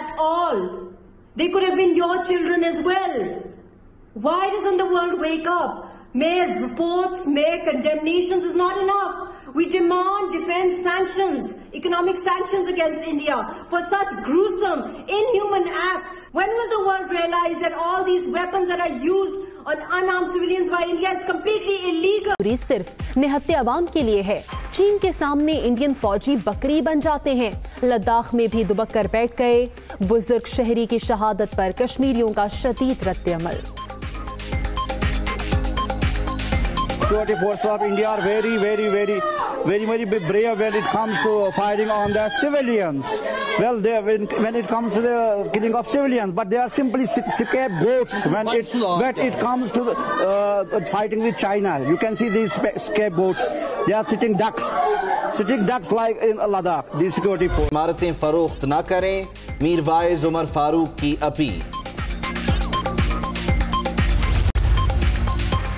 at all. They could have been your children as well. Why doesn't the world wake up? Mere reports, mere condemnations is not enough. We demand defense sanctions, economic sanctions against India for such gruesome, inhuman acts. When will the world realize that all these weapons that are used on unarmed civilians by India is completely illegal? सिर्फ निहत्ते अवाम के लिए है। चीन के सामने Indian फौजी बकरी बन जाते हैं। लद्दाख में भी दुबक कर बैठ गए। बुजुर्ग शहरी की शहादत पर कश्मीरियों का शदीद रद्द-ए-अमल। Security forces of India are very brave when it comes to firing on the civilians. Well, when it comes to the killing of civilians, but they are simply scapegoats when it comes to the, fighting with China. You can see these scapegoats. They are sitting ducks like in Ladakh. These security forces. इमारतें फरोख्त न करें, मीरवाइज उमर फारूक की appeal.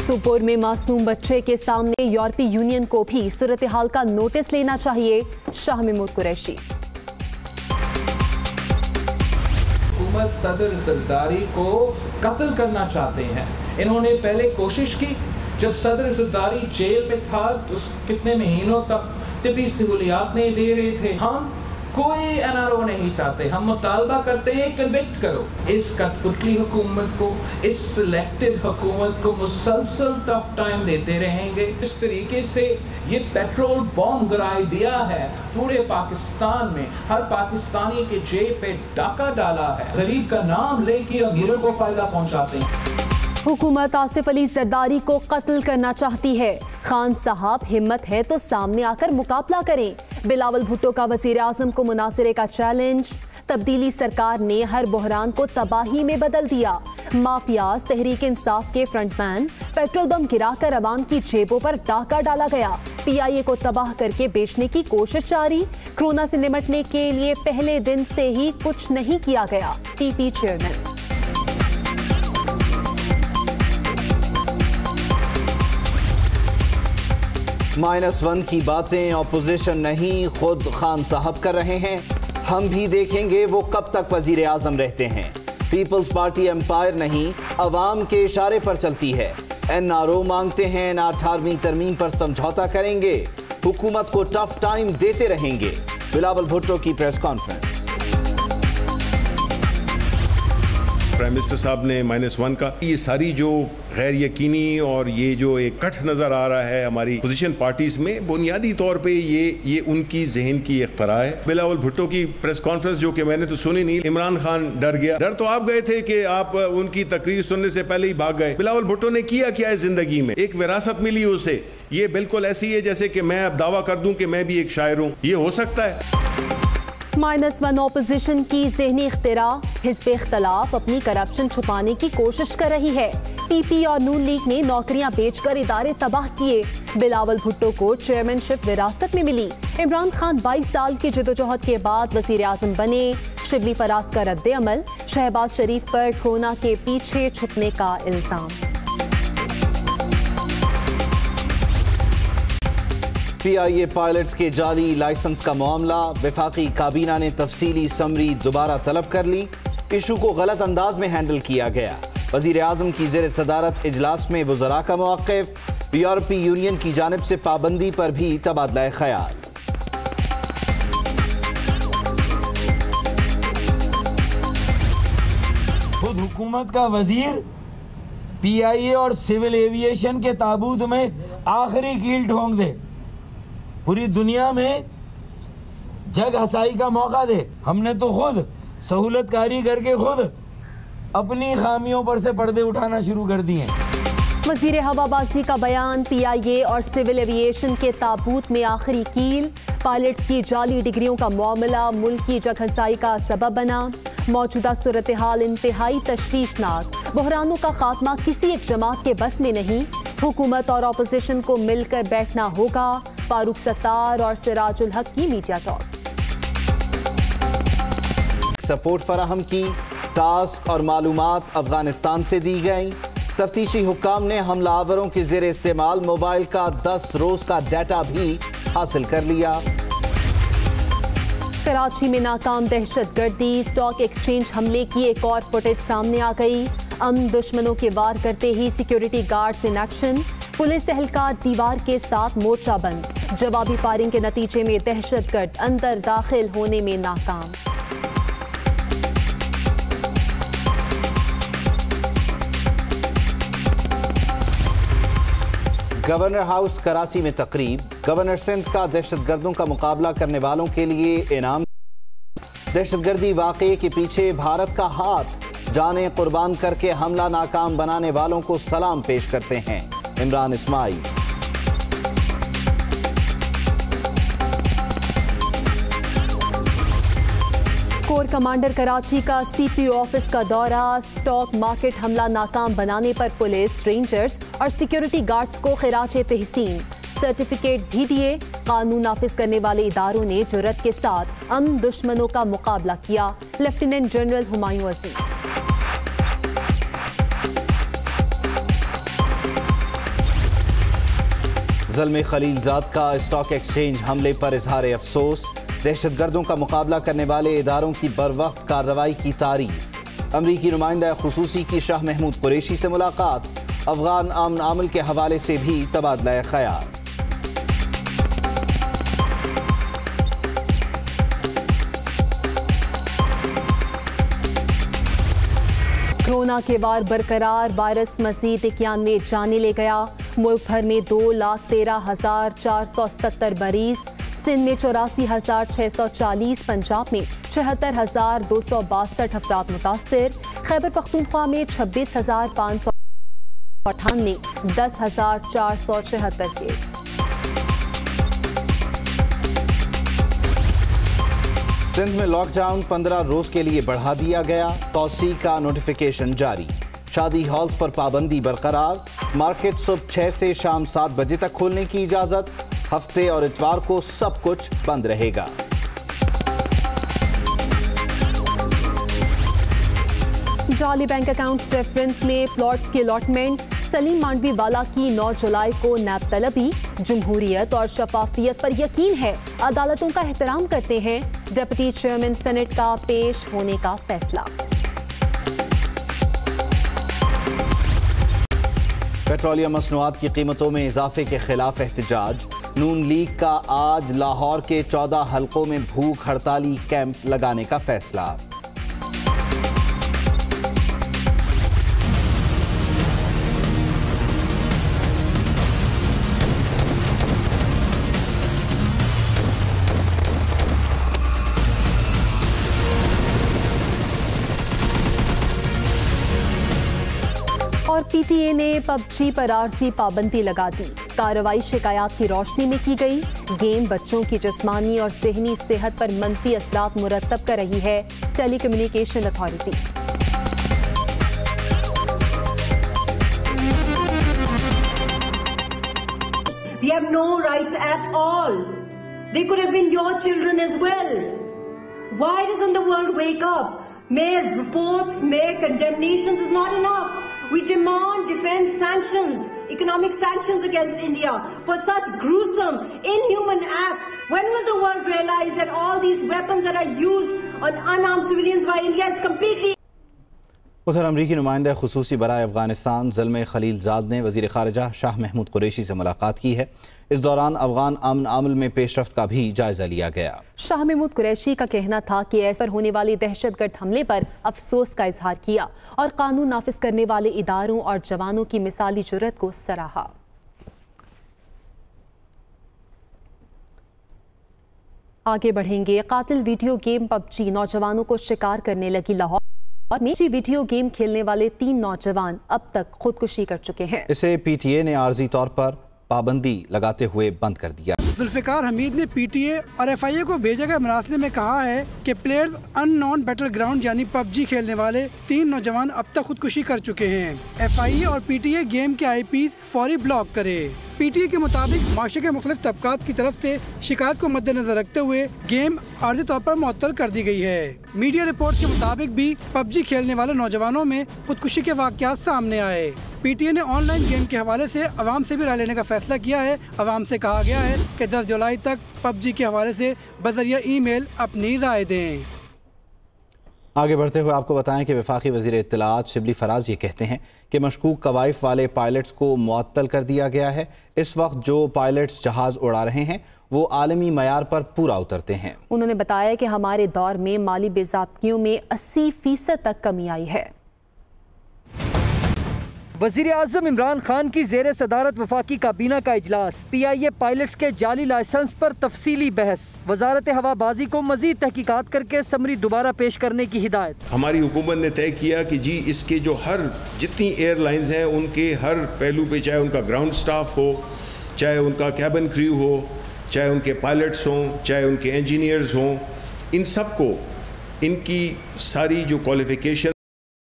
सुपुर में मासूम बच्चे के सामने यूरोपीय यूनियन को भी सूरत हाल का नोटिस लेना चाहिए। शाह महमूद कुरैशी। हुकूमत सदर ज़रदारी को कत्ल करना चाहते हैं। इन्होंने पहले कोशिश की, जब सदर ज़रदारी जेल में था तो कितने महीनों तक तिब्बी सहूलियात नहीं दे रहे थे। हम कोई एनआरओ नहीं चाहते, हम मुतालबा करते हैं कन्विक्ट करो। इस कठपुतली हुकूमत को, इस सिलेक्टेड हुकूमत को मुसलसल टफ टाइम देते रहेंगे। इस तरीके से ये पेट्रोल बॉम्ब गिराई दिया है पूरे पाकिस्तान में, हर पाकिस्तानी के जेब पे डाका डाला है। गरीब का नाम लेके अमीरों को फायदा पहुंचाते हैं। हुकूमत आसिफ अली जरदारी को कत्ल करना चाहती है। खान साहब हिम्मत है तो सामने आकर मुकाबला करें। बिलावल भुट्टो का वजीर आजम को मुनासिरे का चैलेंज। तब्दीली सरकार ने हर बहरान को तबाही में बदल दिया। माफियाज तहरीक इंसाफ के फ्रंटमैन, पेट्रोल बम गिराकर अवाम की जेबों पर डाका डाला गया। पीआईए को तबाह करके बेचने की कोशिश जारी। कोरोना से निपटने के लिए पहले दिन से ही कुछ नहीं किया गया। TP chairman. -1 की बातें ऑपोजिशन नहीं, खुद खान साहब कर रहे हैं। हम भी देखेंगे वो कब तक वजीर आजम रहते हैं। पीपल्स पार्टी एम्पायर नहीं, अवाम के इशारे पर चलती है। एनआरओ मांगते हैं, 18वीं तरमीम पर समझौता करेंगे। हुकूमत को टफ टाइम देते रहेंगे। बिलावल भुट्टो की प्रेस कॉन्फ्रेंस। प्राइम मिनिस्टर साहब ने -1 का ये सारी जो गैर यकीनी और ये जो एक कट नज़र आ रहा है हमारी पोजीशन पार्टीज में, बुनियादी तौर पे ये उनकी जहन की इख्तरा है। बिलावल भुट्टो की प्रेस कॉन्फ्रेंस जो कि मैंने तो सुनी नहीं। इमरान खान डर गया। डर तो आप गए थे कि आप उनकी तकरीर सुनने से पहले ही भाग गए। बिलावल भुट्टो ने किया क्या है जिंदगी में? एक विरासत मिली उसे। ये बिल्कुल ऐसी है जैसे कि मैं अब दावा कर दूं कि मैं भी एक शायर हूँ। ये हो सकता है? -1 ऑपोजिशन की ज़हनी इख्तिरा। हिज़्ब इख्तिलाफ अपनी करप्शन छुपाने की कोशिश कर रही है। टीपी और नून लीग ने नौकरियां बेचकर इदारे तबाह किए। बिलावल भुट्टो को चेयरमैनशिप विरासत में मिली। इमरान खान 22 साल की जदोजहद के बाद वजीर आजम बने। शिबली फराज का रद्द-ए-अमल। शहबाज शरीफ पर कोरोना के पीछे छुपने का इल्जाम। पीआईए पायलट्स के जाली लाइसेंस का मामला। वफाकी काबीना ने तफसीली समरी दोबारा तलब कर ली। इशू को गलत अंदाज में हैंडल किया गया। वजीर आजम की ज़ेर सदारत इजलास में वज़रा का मौक़िफ़। यूरोपीय यूनियन की जानिब से पाबंदी पर भी तबादला ख्याल। खुद हुकूमत का वजीर पीआईए और सिविल एविएशन के ताबूत में आखिरी कील ठोंक दे, पूरी दुनिया में जग हसाई का मौका दे। हमने तो खुद सहूलतकारी करके खुद अपनी खामियों पर से पर्दे उठाना शुरू कर दिए। वजीर हवाबाजी का बयान। पीआईए और सिविल एविएशन के ताबूत में आखिरी कील। पायलट्स की जाली डिग्रियों का मामला मुल्क की जगहंसाई का सबब बना। मौजूदा सूरत हाल इंतहाई तशवीशनाक। बहरानों का खात्मा किसी एक जमात के बस में नहीं। हुकूमत और अपोजिशन को मिलकर बैठना होगा। फारूक सत्तार और सिराजुल हक की मीडिया टॉक। सपोर्ट फराहम की। टास्क और मालूमात अफगानिस्तान से दी गई। तफ्तीशी हुक्काम ने हमलावरों के ज़ेर इस्तेमाल मोबाइल का 10 रोज का डाटा भी हासिल कर लिया। कराची में नाकाम दहशतगर्दी स्टॉक एक्सचेंज हमले की एक और फुटेज सामने आ गई। दुश्मनों के वार करते ही सिक्योरिटी गार्ड्स इन एक्शन। पुलिस एहलकार दीवार के साथ मोर्चाबंद। जवाबी फायरिंग के नतीजे में दहशतगर्द अंदर दाखिल होने में नाकाम। गवर्नर हाउस कराची में तकरीब। गवर्नर सिंध का दहशतगर्दों का मुकाबला करने वालों के लिए इनाम। दहशतगर्दी वाक़े के पीछे भारत का हाथ, जाने कुर्बान करके हमला नाकाम बनाने वालों को सलाम पेश करते हैं इमरान इस्माइल। कोर कमांडर कराची का सीपीओ ऑफिस का दौरा। स्टॉक मार्केट हमला नाकाम बनाने पर पुलिस, रेंजर्स और सिक्योरिटी गार्ड्स को खिराज तहसीन सर्टिफिकेट भी दिए। कानून नाफिज करने वाले इदारों ने जुर्रत के साथ दुश्मनों का मुकाबला किया। लेफ्टिनेंट जनरल हुमायूं अजीज। ज़ल्मे खलीलजाद का स्टॉक एक्सचेंज हमले पर इजहार अफसोस। दहशतगर्दों का मुकाबला करने वाले इदारों की बरवक्त कार्रवाई की तारीफ। अमरीकी नुमाइंदा खुसूसी की शाह महमूद कुरैशी से मुलाकात। अफगान अमन अमल के हवाले से भी तबादला ख्याल। कोरोना के वार बरकरार। वायरस मजीद 91 जाने ले गया। मुल्क भर में 2,13,470 मरीज। सिंध में 84,640, पंजाब में 76,262 अफराद मुतासिर। खैबर पख्तूनख्वा में 26,598, 10,476 केस। सिंध में लॉकडाउन 15 रोज के लिए बढ़ा दिया गया। तौसी का नोटिफिकेशन जारी। शादी हॉल्स पर पाबंदी बरकरार। मार्केट सुबह 6 से शाम 7 बजे तक खोलने की इजाजत। हफ्ते और इतवार को सब कुछ बंद रहेगा। जाली बैंक अकाउंट्स रेफरेंस में प्लॉट्स की अलॉटमेंट। सलीम मांडवी वाला की 9 जुलाई को नैब तलबी। जमहूरियत और शफाफियत पर यकीन है, अदालतों का एहतराम करते हैं। डिप्टी चेयरमैन सेनेट का पेश होने का फैसला। पेट्रोलियम मसनूआत की कीमतों में इजाफे के खिलाफ एहतजाज। नून लीग का आज लाहौर के 14 हलकों में भूख हड़ताली कैंप लगाने का फैसला। और पीटीए ने पबजी पर आरजी पाबंदी लगा दी। कार्रवाई शिकायत की रोशनी में की गई। गेम बच्चों की जिस्मानी और सेहनी सेहत पर मनफी असरात मुरतब कर रही है telecommunication authority. We have no rights at all. They could have been your children as well. Why doesn't the world wake up? Mere reports, mere condemnations is not enough. We demand defense sanctions, economic sanctions against India for such gruesome, inhuman acts. When will the world realize that all these weapons that are used on unarmed civilians by India is completely... उधर अमरीकी नुमाइंदा खुसूसी बराए अफगानिस्तान ज़ल्मे खलीलजाद ने वज़ीर ख़ारिजा शाह महमूद कुरैशी से मुलाकात की है। इस दौरान अफगान अमन अमल में पेशरफ्त का भी जायजा लिया गया। शाह महमूद कुरैशी का कहना था कि ऐसा होने वाले दहशतगर्द हमले पर अफसोस का इजहार किया और कानून नाफिज करने वाले इदारों और जवानों की मिसाली जुर्रत को सराहा। आगे बढ़ेंगे। कातिल वीडियो गेम पबजी नौजवानों को शिकार करने लगी लाहौर में। वीडियो गेम खेलने वाले 3 नौजवान अब तक खुदकुशी कर चुके हैं। इसे पीटीए ने आर्जी तौर पर पाबंदी लगाते हुए बंद कर दिया। जुल्फिकार हमीद ने पीटीए और एफआईए को भेजे गए मरासले में कहा है कि प्लेयर्स अननोन बैटल ग्राउंड यानी पबजी खेलने वाले 3 नौजवान अब तक खुदकुशी कर चुके हैं। एफआईए और पीटीए गेम के आईपी फौरी ब्लॉक करे। पीटीए के मुताबिक माशरे के मुख्तलिफ तबकात की तरफ से शिकायत को मद्देनजर रखते हुए गेम आर्जी तौर पर मुअत्तल कर दी गई है। मीडिया रिपोर्ट के मुताबिक भी पबजी खेलने वाले नौजवानों में खुदकुशी के वाक़यात सामने आए। पीटीए ने ऑनलाइन गेम के हवाले से अवाम से भी राय लेने का फैसला किया है। अवाम से कहा गया है कि 10 जुलाई तक पबजी के हवाले से बजरिया ईमेल अपनी राय दें। आगे बढ़ते हुए आपको बताएं कि वफाकी वज़ीर इत्तलाआत शिबली फराज ये कहते हैं कि मशकूक कवाइफ वाले पायलट्स को मुअत्तल कर दिया गया है। इस वक्त जो पायलट्स जहाज़ उड़ा रहे हैं वो आलमी मयार पर पूरा उतरते हैं। उन्होंने बताया कि हमारे दौर में माली बेज़ाब्तियों में 80% तक कमी आई है। वज़ीर आज़म इमरान खान की ज़ेर सदारत वफाकी काबीना का इजलास, PIA पायलट्स के जाली लाइसेंस पर तफसीली बहस, वजारत हवाबाजी को मजीद तहकीकात करके समरी दोबारा पेश करने की हिदायत। हमारी हुकूमत ने तय किया कि जी इसके जो जितनी एयरलाइंस हैं उनके हर पहलू पे, चाहे उनका ग्राउंड स्टाफ हो, चाहे उनका कैबिन क्रू हो, चाहे उनके पायलट्स हों, चाहे उनके इंजीनियर्स हों, इन सब को इनकी सारी जो क्वालिफिकेशन